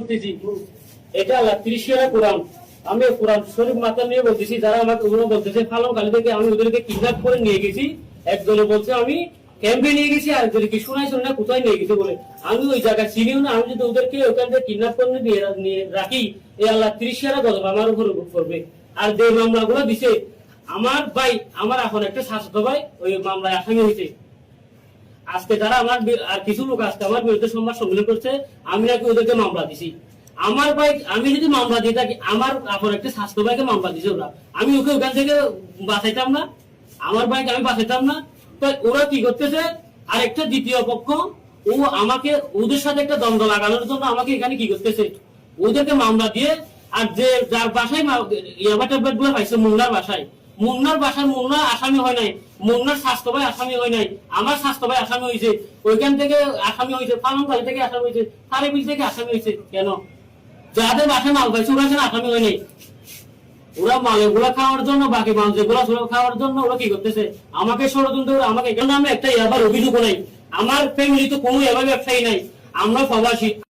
করতেছি এটা আল্লাহ 30 কোরআন। আমি কোরআন শরীফ মাথা নিয়ে বলতেছি, যারা আমাকে ওগুলো বলতেছে ফালং কালী থেকে আমি ওদেরকে কিডন্যাপ করে নিয়ে গেছি। একজনে বলছে আমি ক্যাম্পে নিয়ে গেছি, আর একজনে কি শোনাই না কোথায় নিয়ে গেছে বলে। আমি ওই জায়গায় চিনিও না। আমি যদি ওদেরকে ওখান থেকে কিডন্যাপ করে নিয়ে রাখি, এই আল্লাহ 30 গজব আমার উপর করবে। আর যে মামলাগুলো দিছে আমার ভাই, আমার এখন একটা শাসক ভাই ওই মামলায় আসামি হয়েছে। আজকে যারা আমার আর কিছু লোক আজকে আমার বিরুদ্ধে সংবাদ সম্মেলন করছে, আমি নাকি ওদেরকে মামলা দিছি। আমার ভাই আমি যদি মামলা দিয়ে থাকি, আমার আপনার একটা স্বাস্থ্য ভাইকে মামলা দিছে ওরা, আমি ওকে ওখান থেকে বাঁচাইতাম না? আমার ভাইকে আমি বাঁচাইতাম না? তো ওরা কি করতেছে, আর একটা দ্বিতীয় পক্ষ ও আমাকে ওদের সাথে একটা দ্বন্দ্ব লাগানোর জন্য আমাকে এখানে কি করতেছে, ওদেরকে মামলা দিয়ে। আর যে যার বাসায় ইয়াবা ট্যাবলেট গুলো পাইছে মুন্নার বাসায়, মুন্নার বাসার মুন্না আসামি হয় নাই, মুন্নার স্বাস্থ্য ভাই আসামি হয় নাই, আমার স্বাস্থ্য ভাই আসামি হয়েছে। ওইখান থেকে আসামি হয়েছে, ফার্মবাড়ি থেকে আসামি হয়েছে, তারেবিল থেকে আসামি হয়েছে। কেন? যাদের বাসায় মাল পাইছে ওরা যেন আসামি হয় নাই। ওরা মাল এগুলা খাওয়ার জন্য, বাকি মাল যেগুলো খাওয়ার জন্য ওরা কি করতেছে, আমাকে ষড়যন্ত্র, আমাকে কেন? আমি একটা ইয়াবার অভিযোগ নাই, আমার ফ্যামিলি তো কোনো ইয়াবার ব্যবসায়ী নাই, আমরা প্রবাসী।